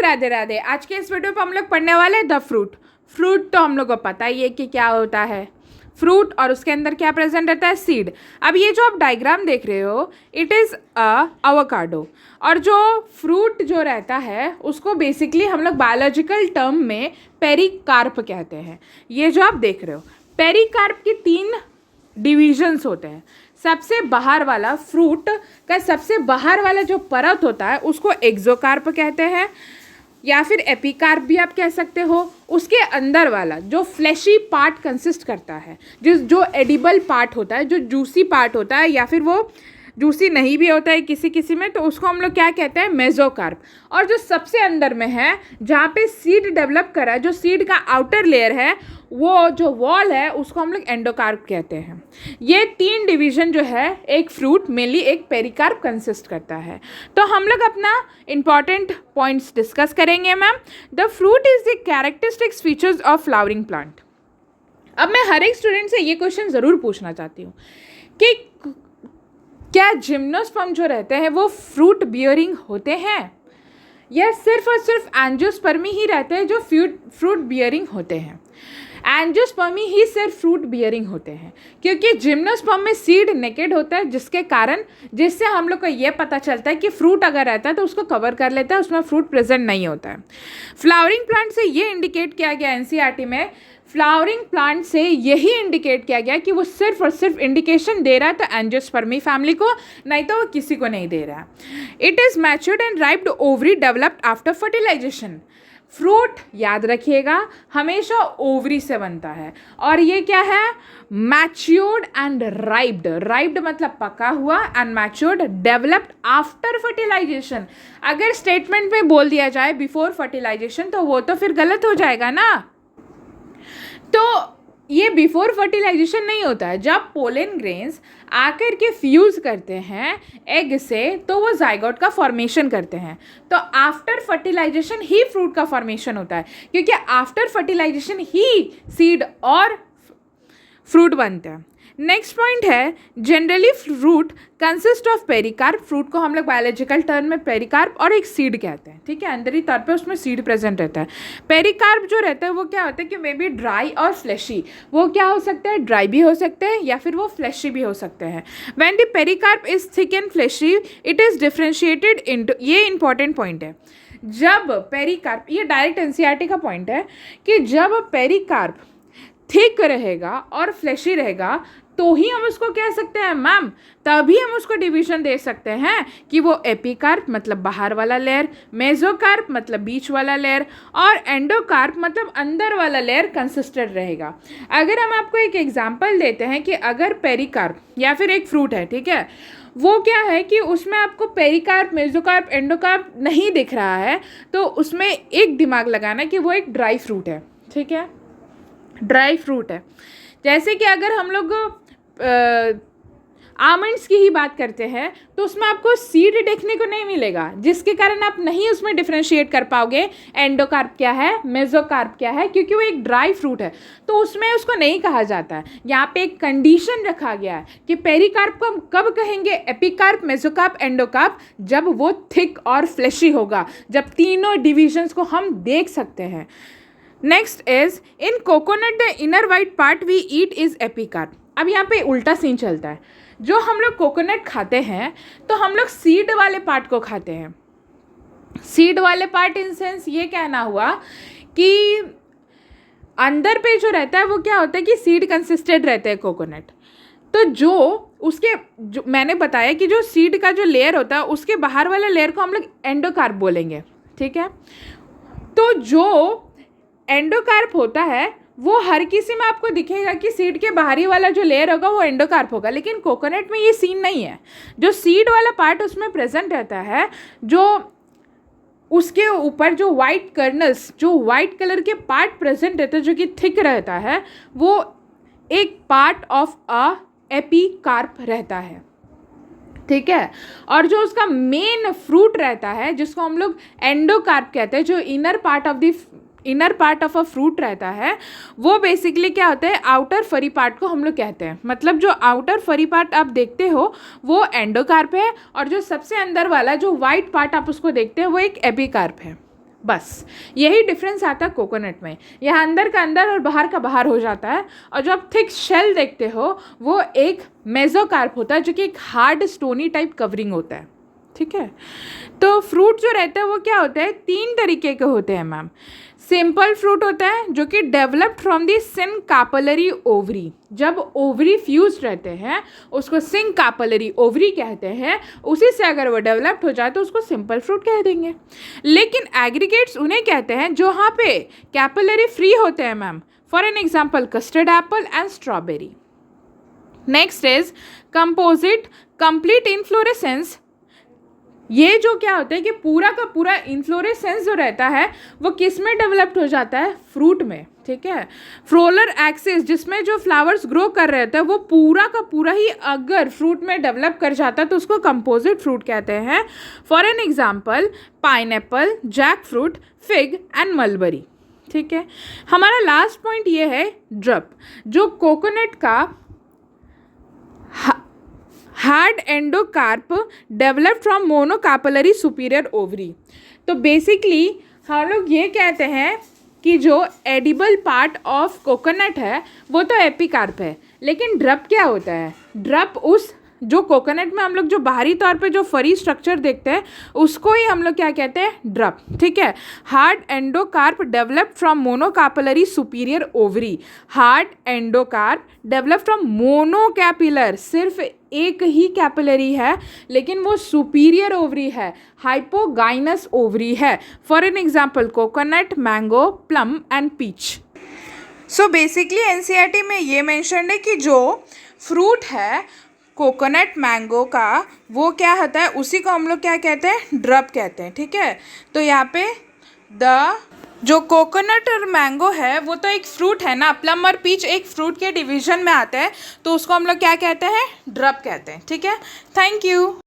राधे राधे। आज के इस वीडियो पे हम लोग पढ़ने वाले हैं द फ्रूट। फ्रूट तो हम लोग को पता ही है कि क्या होता है फ्रूट, और उसके अंदर क्या प्रेजेंट रहता है, सीड। अब ये जो आप डायग्राम देख रहे हो, इट इज़ अवोकाडो। और जो फ्रूट जो रहता है उसको बेसिकली हम लोग बायोलॉजिकल टर्म में पेरिकार्प कहते हैं। ये जो आप देख रहे हो, पेरिकार्प की 3 डिविजन्स होते हैं। सबसे बाहर वाला फ्रूट का सबसे बाहर वाला जो परत होता है उसको एक्सोकार्प कहते हैं, या फिर एपिकार्प भी आप कह सकते हो। उसके अंदर वाला जो फ्लैशी पार्ट कंसिस्ट करता है, जो एडिबल पार्ट होता है, जो जूसी पार्ट होता है, या फिर वो जूसी नहीं भी होता है किसी किसी में, तो उसको हम लोग क्या कहते हैं, मेसोकार्प। और जो सबसे अंदर में है, जहाँ पे सीड डेवलप करा है, जो सीड का आउटर लेयर है, वो जो वॉल है, उसको हम लोग एंडोकार्प कहते हैं। ये 3 डिवीजन जो है एक फ्रूट मेनली एक पेरिकार्प कंसिस्ट करता है। तो हम लोग अपना इंपॉर्टेंट पॉइंट्स डिस्कस करेंगे ma'am. The fruit is the characteristics features of flowering plant. अब मैं हर एक स्टूडेंट से ये क्वेश्चन ज़रूर पूछना चाहती हूँ कि क्या जिम्नोस्पर्म जो रहते हैं वो फ्रूट बियरिंग होते हैं, या सिर्फ और सिर्फ एंजियोस्पर्मी ही रहते हैं जो फ्रूट बियरिंग होते हैं। एंजियोस्पर्मी ही सिर्फ फ्रूट बियरिंग होते हैं, क्योंकि जिम्नोस्पर्म में सीड नेकेड होता है, जिससे हम लोग को ये पता चलता है कि फ्रूट अगर रहता है तो उसको कवर कर लेता है, उसमें फ्रूट प्रेजेंट नहीं होता है। फ्लावरिंग प्लांट से ये इंडिकेट किया गया एनसीईआरटी में, फ्लावरिंग प्लांट से यही इंडिकेट किया गया कि वो सिर्फ और सिर्फ इंडिकेशन दे रहा है तो एंजियोस्पर्मी फैमिली को, नहीं तो वो किसी को नहीं दे रहा है। It is matured and riped ovary developed after fertilisation. Fruit याद रखिएगा हमेशा ओवरी से बनता है, और ये क्या है, मैच्योर्ड एंड राइप्ड। राइप्ड मतलब पका हुआ, and matured developed after fertilisation. अगर स्टेटमेंट में बोल दिया जाए बिफोर फर्टिलाइजेशन तो वो तो फिर गलत हो जाएगा ना। तो ये बिफोर फर्टिलाइजेशन नहीं होता है। जब पोलन ग्रेन्स आकर के फ्यूज़ करते हैं एग से तो वो जाइगोट का फॉर्मेशन करते हैं। तो आफ्टर फर्टिलाइजेशन ही फ्रूट का फॉर्मेशन होता है, क्योंकि आफ्टर फर्टिलाइजेशन ही सीड और फ्रूट बनते हैं। नेक्स्ट पॉइंट है, generally fruit consist of pericarp. Fruit को हम लोग बायोलॉजिकल टर्म में पेरिकार्प और एक सीड कहते हैं, ठीक है। अंदर ही तौर पे उसमें सीड प्रेजेंट रहता है। पेरिकार्प जो रहता है वो क्या होता है कि मे बी ड्राई और फ्लैशी। वो क्या हो सकता है, ड्राई भी हो सकते हैं या फिर वो फ्लैशी भी हो सकते हैं। When the pericarp is thick and fleshy it is differentiated into, ये इंपॉर्टेंट पॉइंट है, जब पेरिकार्प, ये डायरेक्ट एनसीईआरटी का पॉइंट है कि जब पेरिकार्प थिक रहेगा और फ्लैशी रहेगा तो ही हम उसको कह सकते हैं मैम, तभी हम उसको डिवीजन दे सकते हैं कि वो एपिकार्प मतलब बाहर वाला लेयर, मेसोकार्प मतलब बीच वाला लेयर, और एंडोकार्प मतलब अंदर वाला लेयर कंसिस्टेंट रहेगा। अगर हम आपको एक एग्जांपल देते हैं कि अगर पेरिकार्प या फिर एक फ्रूट है, ठीक है, वो क्या है कि उसमें आपको पेरिकार्प, मेसोकार्प, एंडोकार्प नहीं दिख रहा है, तो उसमें एक दिमाग लगाना कि वो एक ड्राई फ्रूट है, ठीक है, ड्राई फ्रूट है। जैसे कि अगर हम लोग आमंड्स की ही बात करते हैं तो उसमें आपको सीड देखने को नहीं मिलेगा, जिसके कारण आप नहीं उसमें डिफ्रेंशिएट कर पाओगे एंडोकार्प क्या है, मेसोकार्प क्या है, क्योंकि वो एक ड्राई फ्रूट है, तो उसमें उसको नहीं कहा जाता है। यहाँ पे एक कंडीशन रखा गया है कि पेरिकार्प को हम कब कहेंगे, एपिकार्प, मेसोकार्प, एंडोकार्प, जब वो थिक और फ्लैशी होगा, जब तीनों डिविजन्स को हम देख सकते हैं। Next is in coconut the inner white part we eat is epicarp. अब यहाँ पे उल्टा सीन चलता है, जो हम लोग कोकोनट खाते हैं तो हम लोग सीड वाले पार्ट को खाते हैं। सीड वाले पार्ट इन सेंस ये कहना हुआ कि अंदर पे जो रहता है वो क्या होता है कि सीड कंसिस्टेंट रहते हैं कोकोनट। तो जो मैंने बताया कि जो सीड का जो लेयर होता है उसके बाहर वाले लेयर को हम लोग एंडोकार्प बोलेंगे, ठीक है। तो जो एंडोकार्प होता है वो हर किसी में आपको दिखेगा कि सीड के बाहरी वाला जो लेयर होगा वो एंडोकार्प होगा, लेकिन कोकोनट में ये सीन नहीं है। जो सीड वाला पार्ट उसमें प्रेजेंट रहता है, जो उसके ऊपर जो वाइट कर्नल्स, जो वाइट कलर के पार्ट प्रेजेंट रहते हैं जो कि थिक रहता है, वो एक पार्ट ऑफ अ एपिकार्प रहता है, ठीक है। और जो उसका मेन फ्रूट रहता है जिसको हम लोग एंडोकार्प कहते हैं, जो inner part of a fruit रहता है, वो बेसिकली क्या होता है, आउटर फरी पार्ट को हम लोग कहते हैं। मतलब जो आउटर फरी पार्ट आप देखते हो वो एंडोकार्प है, और जो सबसे अंदर वाला जो वाइट पार्ट आप उसको देखते हैं वो एक एपिकार्प है। बस यही डिफरेंस आता है कोकोनट में, यह अंदर का अंदर और बाहर का बाहर हो जाता है। और जो आप थिक शेल देखते हो वो एक मेसोकार्प होता है, जो कि एक हार्ड स्टोनी टाइप कवरिंग होता है, ठीक है। तो फ्रूट जो रहता है वो क्या होता है, 3 तरीके के होते हैं मैम। सिंपल फ्रूट होता है जो कि डेवलप्ड फ्रॉम दी सिनकापलरी ओवरी, जब ओवरी फ्यूज रहते हैं उसको सिनकापलरी ओवरी कहते हैं, उसी से अगर वो डेवलप्ड हो जाए तो उसको सिंपल फ्रूट कह देंगे। लेकिन एग्रीगेट्स उन्हें कहते हैं जो यहाँ पे कैपिलरी फ्री होते हैं ma'am, for an example custard Apple and strawberry. Next is composite complete inflorescence. ये जो क्या होता है कि पूरा का पूरा इन्फ्लोरेसेंस जो रहता है वो किस में डेवलप्ड हो जाता है, फ्रूट में, ठीक है। फ्लोरल एक्सिस जिसमें जो फ्लावर्स ग्रो कर रहे थे वो पूरा का पूरा ही अगर फ्रूट में डेवलप कर जाता है तो उसको कंपोजिट फ्रूट कहते हैं। For an example pineapple, jack fruit, fig and mulberry, ठीक है। हमारा लास्ट पॉइंट ये है ड्रप, जो कोकोनट का hard endocarp develop from monocarpellary superior ovary. तो बेसिकली हम लोग ये कहते हैं कि जो एडिबल पार्ट ऑफ कोकोनट है वो तो एपिकार्प है, लेकिन ड्रप क्या होता है, ड्रप उस जो कोकोनट में हम लोग जो बाहरी तौर पे जो फरी स्ट्रक्चर देखते हैं उसको ही हम लोग क्या कहते हैं, ड्रप, ठीक है। Hard endocarp develop from monocarpellary superior ovary, hard endocarp develop from monocarpellary, सिर्फ एक ही कैपिलरी है लेकिन वो सुपीरियर ओवरी है, हाइपोगाइनस ओवरी है। For an example coconut, mango, plum and peach. So basically NCERT में ये मेंशन है कि जो फ्रूट है कोकोनट मैंगो का वो क्या होता है, उसी को हम लोग क्या कहते हैं, ड्रप कहते हैं, ठीक है। तो यहाँ पे जो कोकोनट और मैंगो है वो तो एक फ्रूट है ना, प्लम और पीच एक फ्रूट के डिवीजन में आते हैं, तो उसको हम लोग क्या कहते हैं, ड्रप कहते हैं, ठीक है। Thank you.